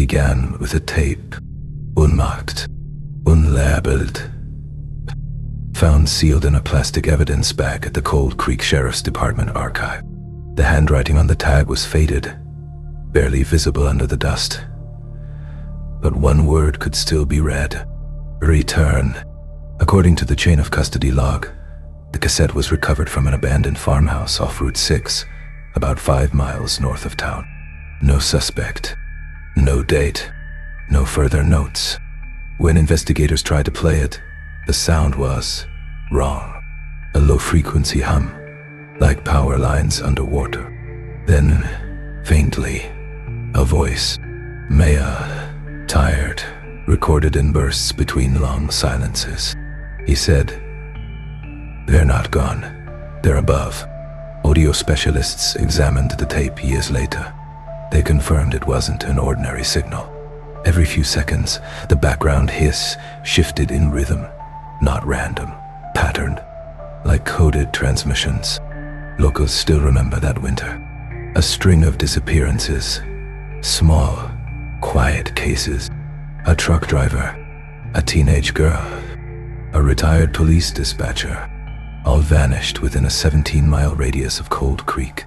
began with a tape, unmarked, unlabeled, found sealed in a plastic evidence bag at the Cold Creek Sheriff's Department archive. The handwriting on the tag was faded, barely visible under the dust. But one word could still be read: return. According to the chain of custody log, the cassette was recovered from an abandoned farmhouse off Route 6, about 5 miles north of town. No suspect, no date, no further notes. When investigators tried to play it, the sound was wrong. A low-frequency hum, like power lines underwater. Then, faintly, a voice, Maya, tired, recorded in bursts between long silences. He said, "They're not gone. They're above." Audio specialists examined the tape years later. They confirmed it wasn't an ordinary signal. Every few seconds, the background hiss shifted in rhythm, not random, patterned, like coded transmissions. Locals still remember that winter. A string of disappearances, small, quiet cases. A truck driver, a teenage girl, a retired police dispatcher, all vanished within a 17-mile radius of Cold Creek.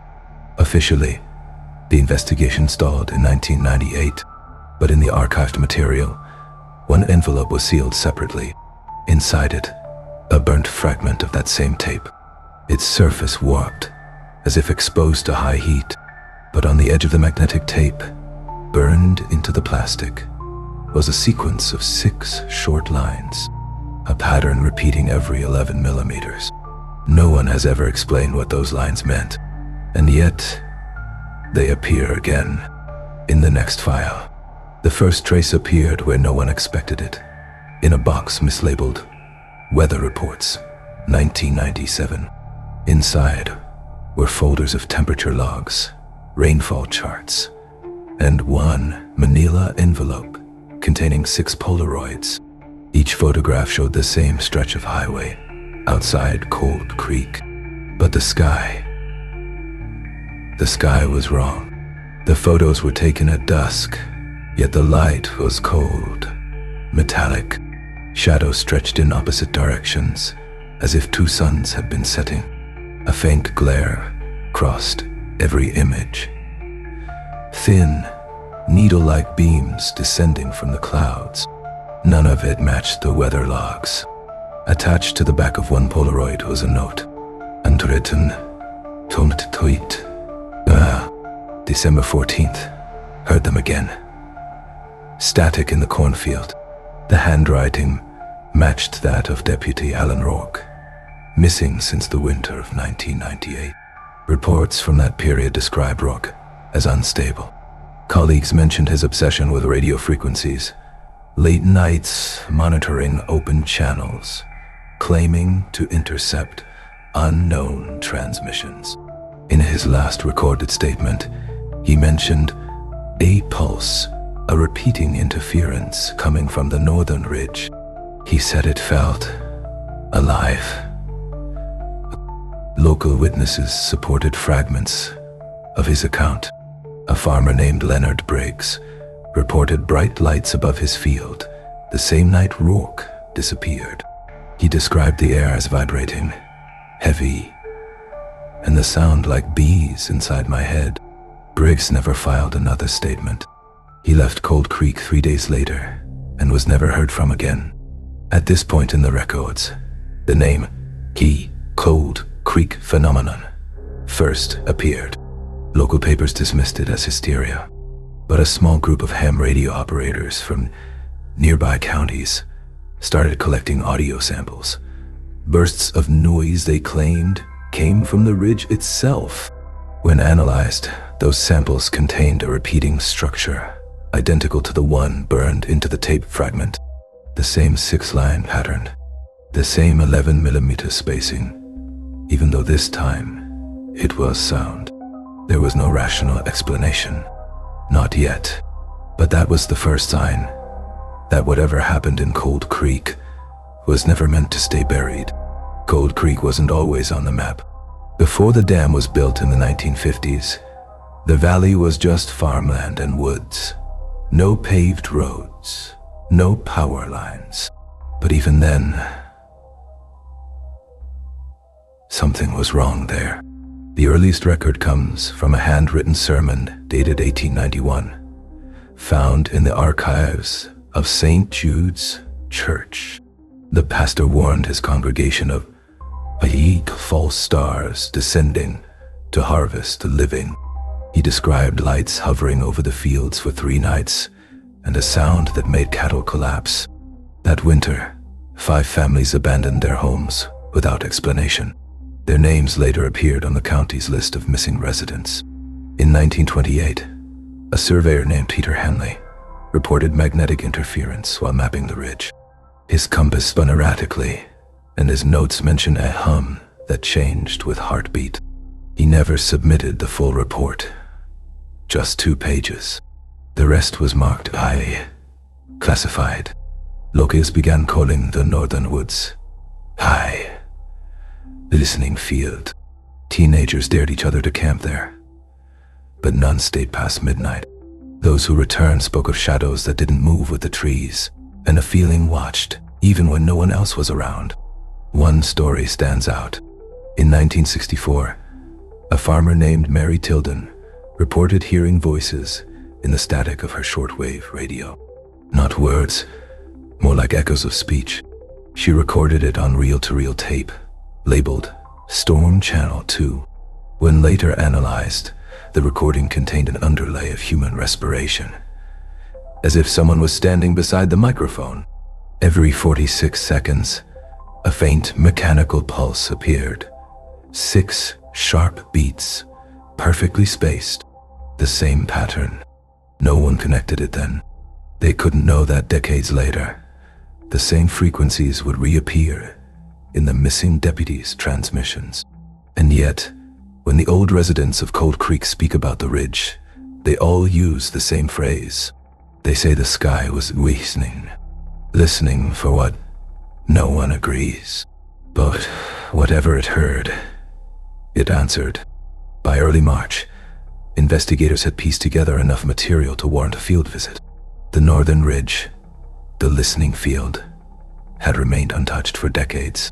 Officially, the investigation stalled in 1998, but in the archived material, one envelope was sealed separately. Inside it, a burnt fragment of that same tape. Its surface warped, as if exposed to high heat, but on the edge of the magnetic tape, burned into the plastic, was a sequence of 6 short lines, a pattern repeating every 11 millimeters. No one has ever explained what those lines meant, and yet they appear again in the next file. The first trace appeared where no one expected it, in a box mislabeled Weather Reports, 1997. Inside were folders of temperature logs, rainfall charts, and one manila envelope containing 6 Polaroids. Each photograph showed the same stretch of highway outside Cold Creek. But the sky was wrong. The photos were taken at dusk, yet the light was cold, metallic. Shadows stretched in opposite directions, as if 2 suns had been setting. A faint glare crossed every image. Thin, needle-like beams descending from the clouds. None of it matched the weather logs. Attached to the back of one Polaroid was a note. Handwritten, tomt toit. December 14th. Heard them again. Static in the cornfield. The handwriting matched that of Deputy Alan Rourke, missing since the winter of 1998. Reports from that period described Rourke as unstable. Colleagues mentioned his obsession with radio frequencies, late nights monitoring open channels, claiming to intercept unknown transmissions. In his last recorded statement, he mentioned a pulse, a repeating interference coming from the northern ridge. He said it felt alive. Local witnesses supported fragments of his account. A farmer named Leonard Briggs reported bright lights above his field the same night Rourke disappeared. He described the air as vibrating, heavy, and the sound like bees inside my head. Briggs never filed another statement. He left Cold Creek 3 days later and was never heard from again. At this point in the records, the name Cold Creek phenomenon first appeared. Local papers dismissed it as hysteria, but a small group of ham radio operators from nearby counties started collecting audio samples. Bursts of noise they claimed came from the ridge itself. When analyzed, those samples contained a repeating structure, identical to the one burned into the tape fragment. The same 6-line pattern, the same 11mm spacing, even though this time it was sound. There was no rational explanation. Not yet. But that was the first sign that whatever happened in Cold Creek was never meant to stay buried. Cold Creek wasn't always on the map. Before the dam was built in the 1950s, the valley was just farmland and woods. No paved roads, no power lines. But even then, something was wrong there. The earliest record comes from a handwritten sermon dated 1891, found in the archives of St. Jude's Church. The pastor warned his congregation of false stars descending to harvest the living. He described lights hovering over the fields for 3 nights and a sound that made cattle collapse. That winter, 5 families abandoned their homes without explanation. Their names later appeared on the county's list of missing residents. In 1928, a surveyor named Peter Hanley reported magnetic interference while mapping the ridge. His compass spun erratically, and his notes mention a hum that changed with heartbeat. He never submitted the full report, just 2 pages. The rest was marked I, classified. Locals began calling the northern woods I, the listening field. Teenagers dared each other to camp there, but none stayed past midnight. Those who returned spoke of shadows that didn't move with the trees, and a feeling watched even when no one else was around. One story stands out. In 1964, a farmer named Mary Tilden reported hearing voices in the static of her shortwave radio. Not words, more like echoes of speech. She recorded it on reel-to-reel tape, labeled Storm Channel 2. When later analyzed, the recording contained an underlay of human respiration, as if someone was standing beside the microphone. Every 46 seconds, a faint mechanical pulse appeared. 6 sharp beats, perfectly spaced. The same pattern. No one connected it then. They couldn't know that decades later, the same frequencies would reappear in the missing deputy's transmissions. And yet, when the old residents of Cold Creek speak about the ridge, they all use the same phrase. They say the sky was listening for what? No one agrees. But whatever it heard, it answered. By early March, investigators had pieced together enough material to warrant a field visit. The northern ridge, the listening field, had remained untouched for decades.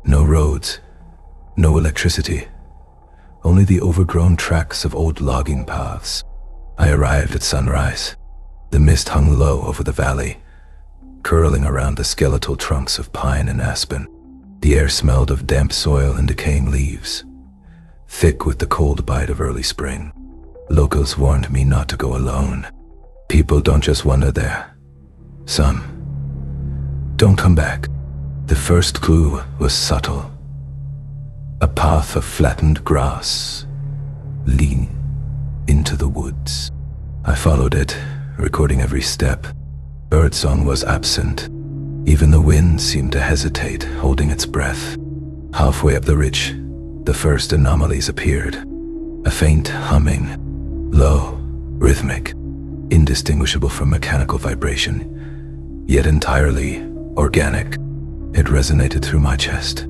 No roads, no electricity, only the overgrown tracks of old logging paths. I arrived at sunrise. The mist hung low over the valley, curling around the skeletal trunks of pine and aspen. The air smelled of damp soil and decaying leaves, thick with the cold bite of early spring. Locals warned me not to go alone. People don't just wander there. Some don't come back. The first clue was subtle. A path of flattened grass leading into the woods. I followed it, recording every step. Birdsong was absent. Even the wind seemed to hesitate, holding its breath. Halfway up the ridge, the first anomalies appeared. A faint humming, low, rhythmic, indistinguishable from mechanical vibration, yet entirely organic. It resonated through my chest.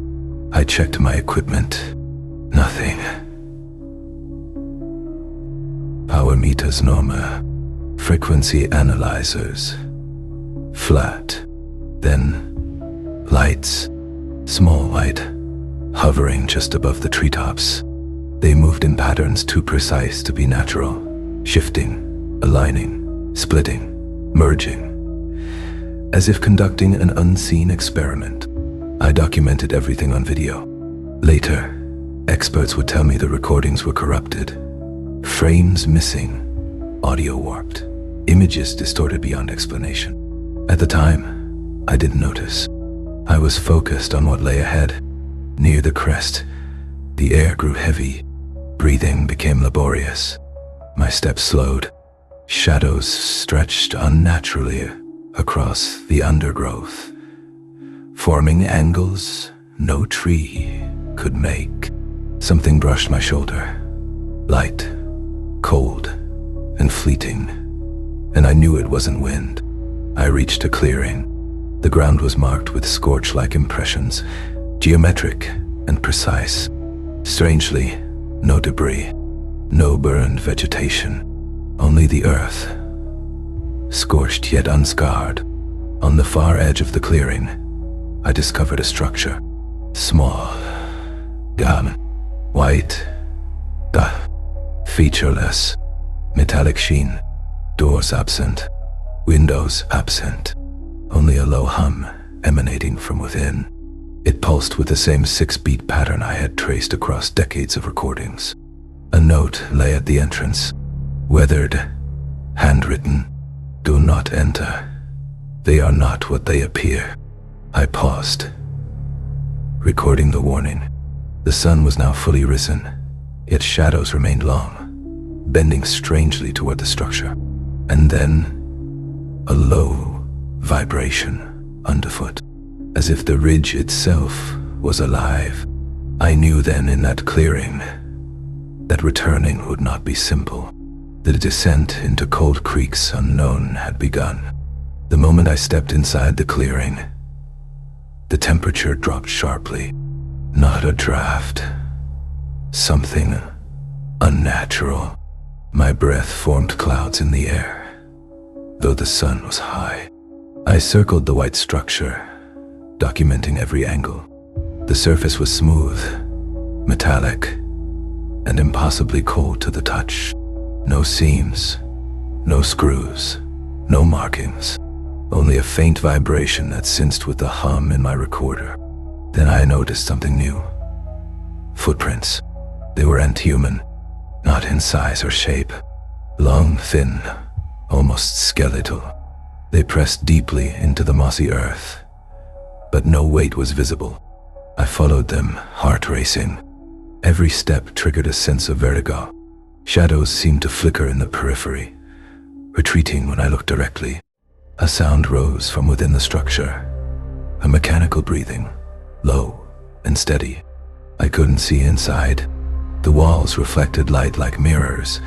I checked my equipment. Nothing. Power meters normal. Frequency analyzers. Flat. Then, lights. Small white. Hovering just above the treetops. They moved in patterns too precise to be natural. Shifting, aligning, splitting, merging. As if conducting an unseen experiment. I documented everything on video. Later, experts would tell me the recordings were corrupted. Frames missing, audio warped, images distorted beyond explanation. At the time, I didn't notice. I was focused on what lay ahead. Near the crest, the air grew heavy. Breathing became laborious. My steps slowed. Shadows stretched unnaturally across the undergrowth, forming angles no tree could make. Something brushed my shoulder. Light, cold, and fleeting. And I knew it wasn't wind. I reached a clearing. The ground was marked with scorch-like impressions, geometric and precise. Strangely, no debris, no burned vegetation, only the earth, scorched yet unscarred. On the far edge of the clearing, I discovered a structure. Small, white, featureless, metallic sheen, doors absent, windows absent, only a low hum emanating from within. It pulsed with the same 6-beat pattern I had traced across decades of recordings. A note lay at the entrance, weathered, handwritten, "Do not enter. They are not what they appear." I paused, recording the warning. The sun was now fully risen, yet shadows remained long, bending strangely toward the structure. And then, a low vibration underfoot, as if the ridge itself was alive. I knew then in that clearing that returning would not be simple. The descent into cold creeks unknown had begun. The moment I stepped inside the clearing, the temperature dropped sharply. Not a draft. Something unnatural. My breath formed clouds in the air, though the sun was high. I circled the white structure, documenting every angle. The surface was smooth, metallic, and impossibly cold to the touch. No seams, no screws, no markings, only a faint vibration that sensed with the hum in my recorder. Then I noticed something new. Footprints. They were ant-human, not in size or shape. Long, thin, almost skeletal. They pressed deeply into the mossy earth, but no weight was visible. I followed them, heart racing. Every step triggered a sense of vertigo. Shadows seemed to flicker in the periphery, retreating when I looked directly. A sound rose from within the structure, a mechanical breathing, low and steady. I couldn't see inside. The walls reflected light like mirrors,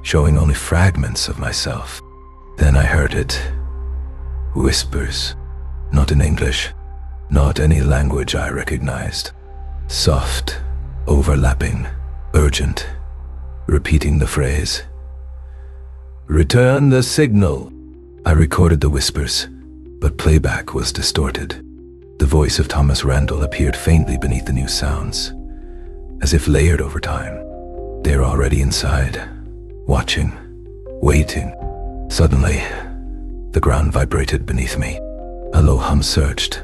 showing only fragments of myself. Then I heard it. Whispers, not in English, not any language I recognized. Soft, overlapping, urgent, repeating the phrase, "Return the signal." I recorded the whispers, but playback was distorted. The voice of Thomas Randall appeared faintly beneath the new sounds, as if layered over time. They're already inside, watching, waiting. Suddenly, the ground vibrated beneath me. A low hum surged,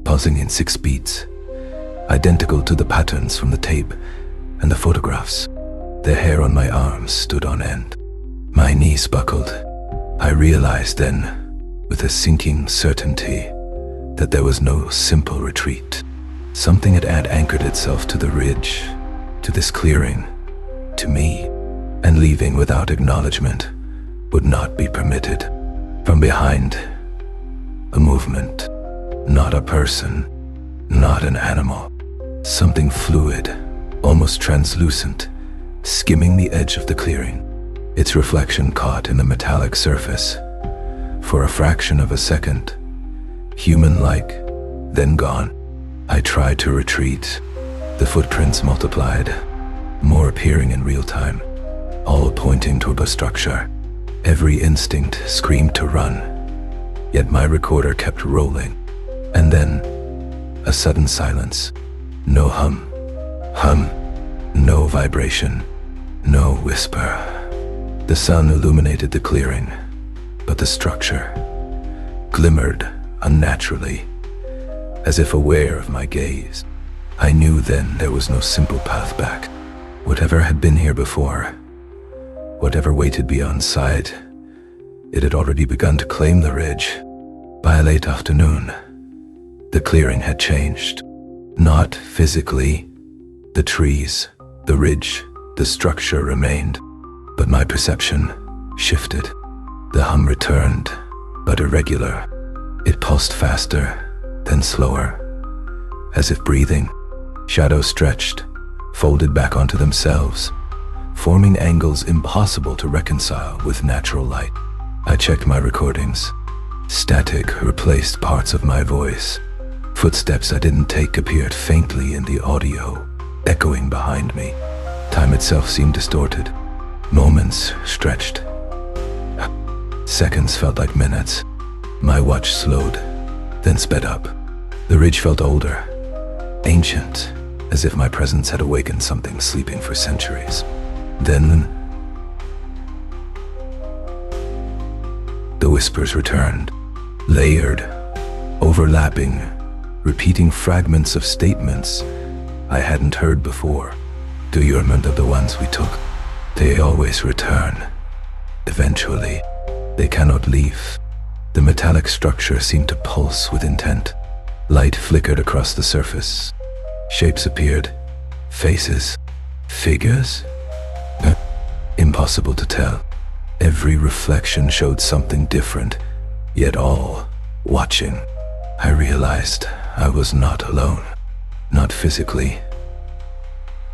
pulsing in 6 beats, identical to the patterns from the tape and the photographs. The hair on my arms stood on end. My knees buckled. I realized then, with a sinking certainty, that there was no simple retreat. Something had anchored itself to the ridge, to this clearing, to me, and leaving without acknowledgement would not be permitted. From behind, a movement, not a person, not an animal. Something fluid, almost translucent, skimming the edge of the clearing. Its reflection caught in the metallic surface. For a fraction of a second, human-like, then gone. I tried to retreat. The footprints multiplied, more appearing in real time, all pointing toward the structure. Every instinct screamed to run, yet my recorder kept rolling. And then, a sudden silence. No hum, no vibration, no whisper. The sun illuminated the clearing, but the structure glimmered unnaturally, as if aware of my gaze. I knew then there was no simple path back. Whatever had been here before, whatever waited beyond sight, it had already begun to claim the ridge. By late afternoon, the clearing had changed. Not physically. The trees, the ridge, the structure remained, but my perception shifted. The hum returned, but irregular. It pulsed faster, then slower, as if breathing. Shadows stretched, folded back onto themselves, forming angles impossible to reconcile with natural light. I checked my recordings. Static replaced parts of my voice. Footsteps I didn't take appeared faintly in the audio, echoing behind me. Time itself seemed distorted. Moments stretched. Seconds felt like minutes. My watch slowed, then sped up. The ridge felt older, ancient, as if my presence had awakened something sleeping for centuries. Then, the whispers returned, layered, overlapping, repeating fragments of statements I hadn't heard before. Do you remember the ones we took? They always return. Eventually, they cannot leave. The metallic structure seemed to pulse with intent. Light flickered across the surface. Shapes appeared. Faces. Figures? Impossible to tell. Every reflection showed something different, yet all watching. I realized I was not alone. Not physically.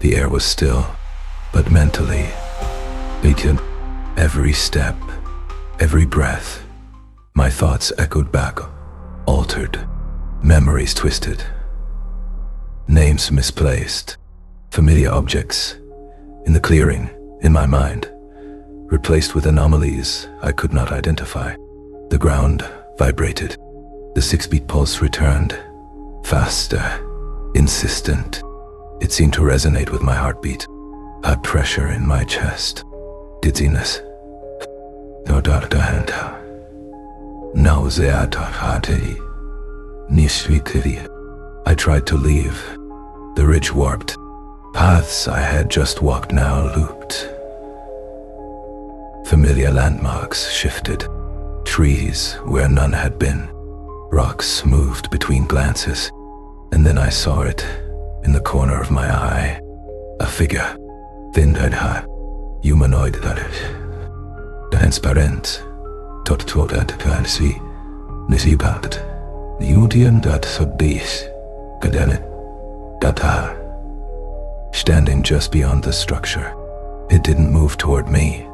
The air was still, but mentally. Every step, every breath, my thoughts echoed back, altered, memories twisted, names misplaced, familiar objects in the clearing in my mind, replaced with anomalies I could not identify. The ground vibrated. The 6-beat pulse returned, faster, insistent. It seemed to resonate with my heartbeat, a pressure in my chest, dizziness. I tried to leave. The ridge warped. Paths I had just walked now looped. Familiar landmarks shifted. Trees where none had been. Rocks moved between glances. And then I saw it in the corner of my eye. A figure. Thin-eyed, humanoid, transparent. Tot fancy. Nisibat. Judian dat sodis. Kadenet. Data. Standing just beyond the structure. It didn't move toward me,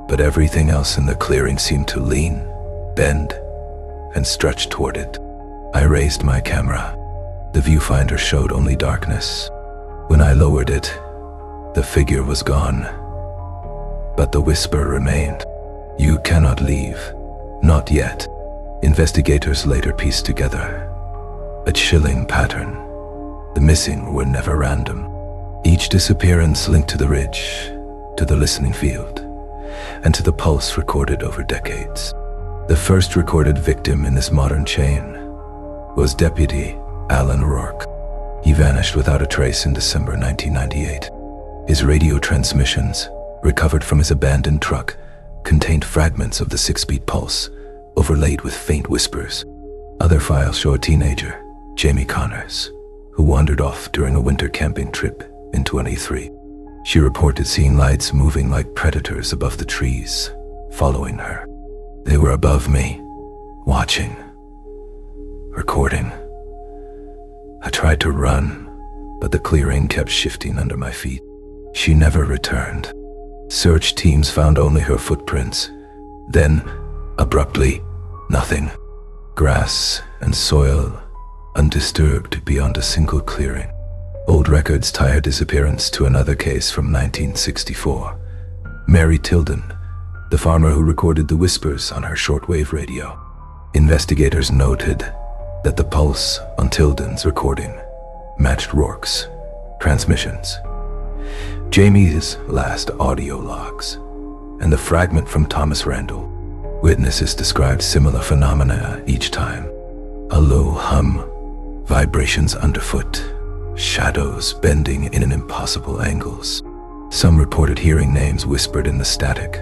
but everything else in the clearing seemed to lean, bend, and stretch toward it. I raised my camera. The viewfinder showed only darkness. When I lowered it, the figure was gone. But the whisper remained. You cannot leave. Not yet. Investigators later pieced together a chilling pattern. The missing were never random. Each disappearance linked to the ridge, to the listening field, and to the pulse recorded over decades. The first recorded victim in this modern chain was Deputy Alan Rourke. He vanished without a trace in December 1998. His radio transmissions, recovered from his abandoned truck, contained fragments of the 6-beat pulse, overlaid with faint whispers. Other files show a teenager, Jamie Connors, who wandered off during a winter camping trip in 23. She reported seeing lights moving like predators above the trees, following her. They were above me, watching, recording. I tried to run, but the clearing kept shifting under my feet. She never returned. Search teams found only her footprints. Then, abruptly, nothing. Grass and soil, undisturbed beyond a single clearing. Old records tie her disappearance to another case from 1964. Mary Tilden, the farmer who recorded the whispers on her shortwave radio. Investigators noted that the pulse on Tilden's recording matched Rourke's transmissions, Jamie's last audio logs, and the fragment from Thomas Randall. Witnesses described similar phenomena each time. A low hum, vibrations underfoot, shadows bending in impossible angles. Some reported hearing names whispered in the static,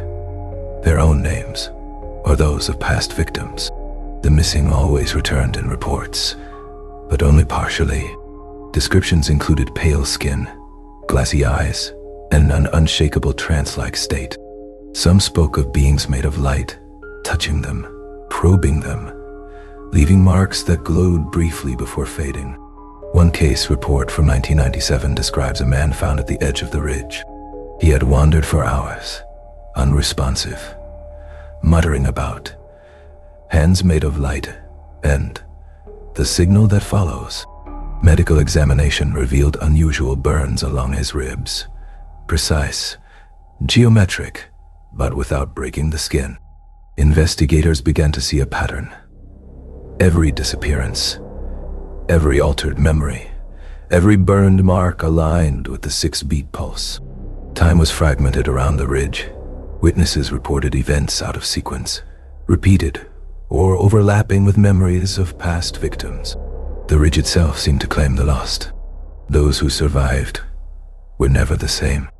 their own names, or those of past victims. The missing always returned in reports, but only partially. Descriptions included pale skin, glassy eyes, and an unshakable trance-like state. Some spoke of beings made of light, touching them, probing them, leaving marks that glowed briefly before fading. One case report from 1997 describes a man found at the edge of the ridge. He had wandered for hours, unresponsive, muttering about, hands made of light, and the signal that follows. Medical examination revealed unusual burns along his ribs, precise, geometric, but without breaking the skin. Investigators began to see a pattern. Every disappearance, every altered memory, every burned mark aligned with the 6-beat pulse. Time was fragmented around the ridge. Witnesses reported events out of sequence, repeated or overlapping with memories of past victims. The ridge itself seemed to claim the lost. Those who survived were never the same.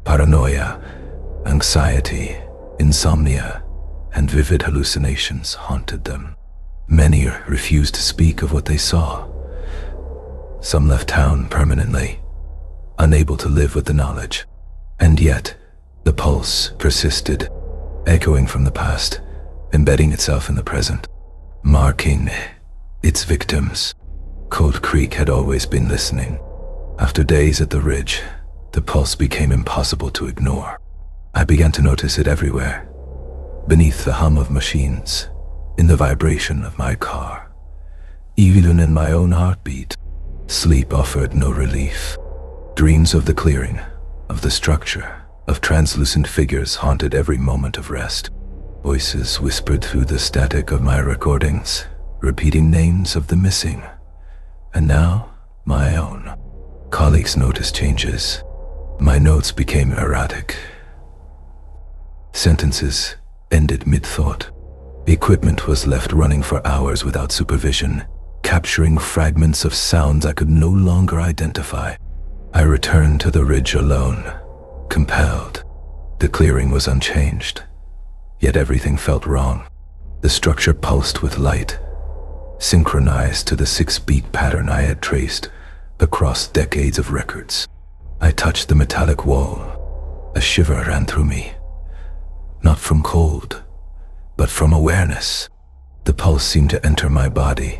Paranoia, anxiety, insomnia, and vivid hallucinations haunted them. Many refused to speak of what they saw. Some left town permanently, unable to live with the knowledge. And yet, the pulse persisted, echoing from the past, embedding itself in the present, marking its victims. Cold Creek had always been listening. After days at the ridge, the pulse became impossible to ignore. I began to notice it everywhere, beneath the hum of machines, in the vibration of my car, even in my own heartbeat. Sleep offered no relief. Dreams of the clearing, of the structure, of translucent figures haunted every moment of rest. Voices whispered through the static of my recordings, repeating names of the missing, and now my own. Colleagues noticed changes. My notes became erratic. Sentences ended mid-thought. Equipment was left running for hours without supervision, capturing fragments of sounds I could no longer identify. I returned to the ridge alone, compelled. The clearing was unchanged, yet everything felt wrong. The structure pulsed with light, synchronized to the 6-beat pattern I had traced across decades of records. I touched the metallic wall. A shiver ran through me, not from cold, but from awareness. The pulse seemed to enter my body,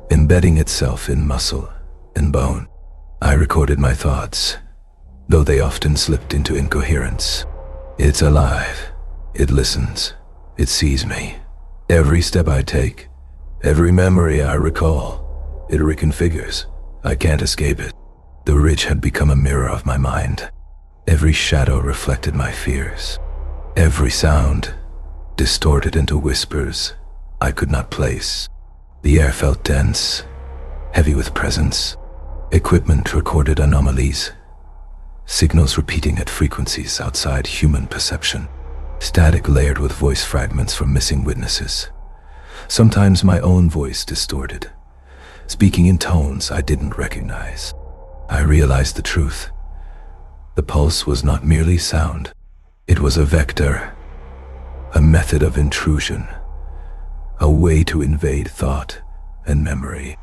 embedding itself in muscle and bone. I recorded my thoughts, though they often slipped into incoherence. It's alive. It listens. It sees me. Every step I take, every memory I recall, it reconfigures. I can't escape it. The ridge had become a mirror of my mind. Every shadow reflected my fears. Every sound distorted into whispers I could not place. The air felt dense, heavy with presence. Equipment recorded anomalies, signals repeating at frequencies outside human perception. Static layered with voice fragments from missing witnesses. Sometimes my own voice distorted, speaking in tones I didn't recognize. I realized the truth. The pulse was not merely sound. It was a vector, a method of intrusion, a way to invade thought and memory.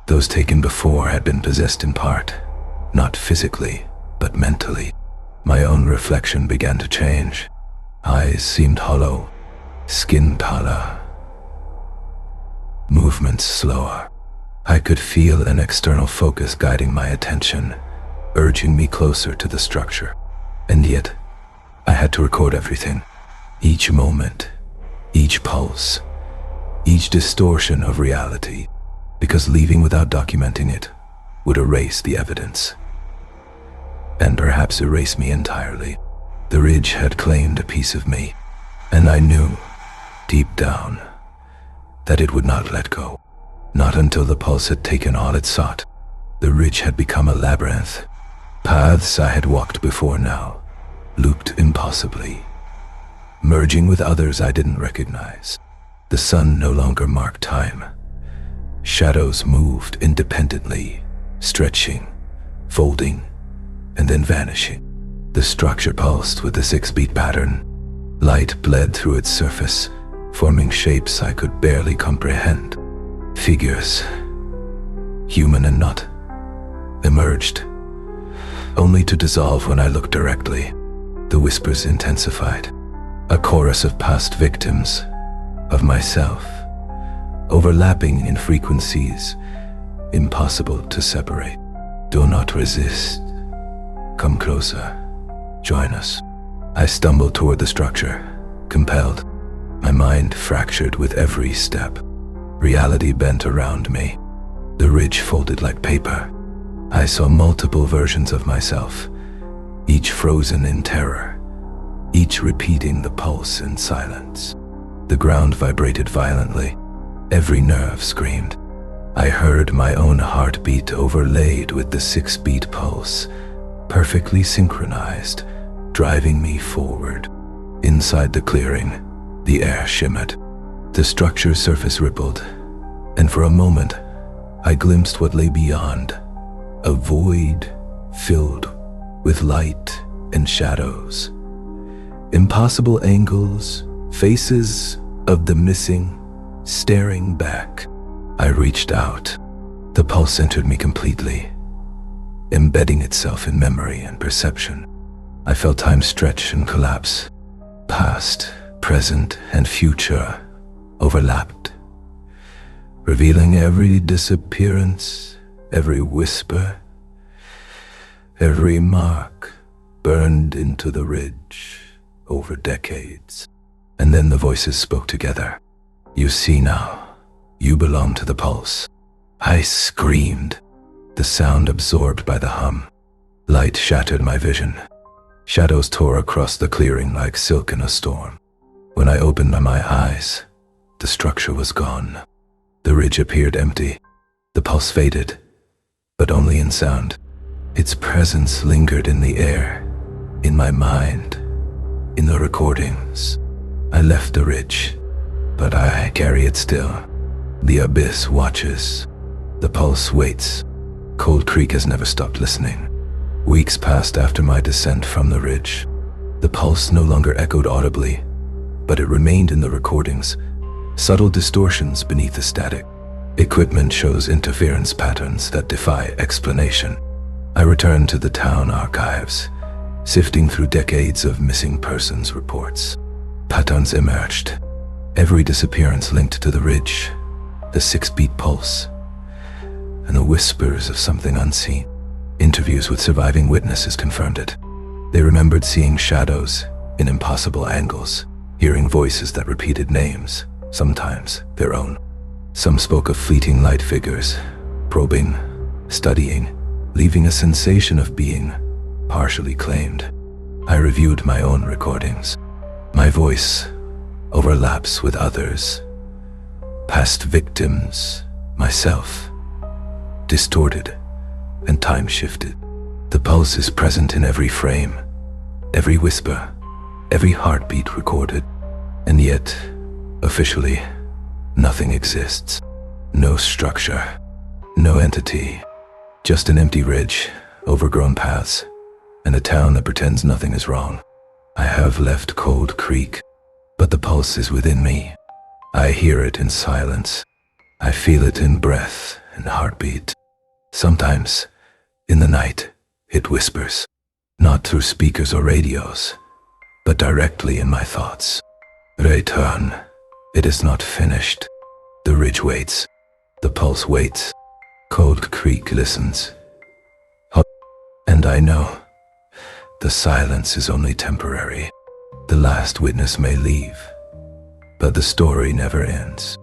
Those taken before had been possessed in part, not physically, but mentally. My own reflection began to change. Eyes seemed hollow, skin pallor, movements slower. I could feel an external focus guiding my attention, urging me closer to the structure. And yet, I had to record everything. Each moment, each pulse, each distortion of reality, because leaving without documenting it would erase the evidence, and perhaps erase me entirely. The ridge had claimed a piece of me, and I knew, deep down, that it would not let go. Not until the pulse had taken all it sought. The ridge had become a labyrinth. Paths I had walked before now, looped impossibly, merging with others I didn't recognize. The sun no longer marked time. Shadows moved independently, stretching, folding, and then vanishing. The structure pulsed with the 6-beat pattern. Light bled through its surface, forming shapes I could barely comprehend. Figures, human and not, emerged, only to dissolve when I looked directly. The whispers intensified, a chorus of past victims, of myself, overlapping in frequencies impossible to separate. Do not resist. Come closer. Join us. I stumbled toward the structure, compelled, my mind fractured with every step. Reality bent around me. The ridge folded like paper. I saw multiple versions of myself, each frozen in terror, each repeating the pulse in silence. The ground vibrated violently. Every nerve screamed. I heard my own heartbeat overlaid with the 6-beat pulse, perfectly synchronized, driving me forward. Inside the clearing, the air shimmered. The structure's surface rippled, and for a moment, I glimpsed what lay beyond, a void filled with light and shadows. Impossible angles, faces of the missing, staring back. I reached out. The pulse entered me completely, embedding itself in memory and perception. I felt time stretch and collapse. Past, present, and future overlapped, revealing every disappearance, every whisper, every mark burned into the ridge over decades. And then the voices spoke together. You see now, you belong to the pulse. I screamed, the sound absorbed by the hum. Light shattered my vision. Shadows tore across the clearing like silk in a storm. When I opened my eyes, the structure was gone. The ridge appeared empty. The pulse faded, but only in sound. Its presence lingered in the air, in my mind, in the recordings. I left the ridge, but I carry it still. The abyss watches. The pulse waits. Cold Creek has never stopped listening. Weeks passed after my descent from the ridge. The pulse no longer echoed audibly, but it remained in the recordings, subtle distortions beneath the static. Equipment shows interference patterns that defy explanation. I returned to the town archives, sifting through decades of missing persons reports. Patterns emerged. Every disappearance linked to the ridge, the 6-beat pulse, and the whispers of something unseen. Interviews with surviving witnesses confirmed it. They remembered seeing shadows in impossible angles, hearing voices that repeated names, sometimes their own. Some spoke of fleeting light figures, probing, studying, leaving a sensation of being partially claimed. I reviewed my own recordings. My voice overlaps with others, past victims, myself, distorted and time shifted. The pulse is present in every frame, every whisper, every heartbeat recorded, and yet, officially, nothing exists. No structure, no entity, just an empty ridge, overgrown paths, and a town that pretends nothing is wrong. I have left Cold Creek, but the pulse is within me. I hear it in silence. I feel it in breath and heartbeat. Sometimes, in the night, it whispers, not through speakers or radios, but directly in my thoughts. Return. It is not finished. The ridge waits. The pulse waits. Cold Creek listens. And I know the silence is only temporary. The last witness may leave, but the story never ends.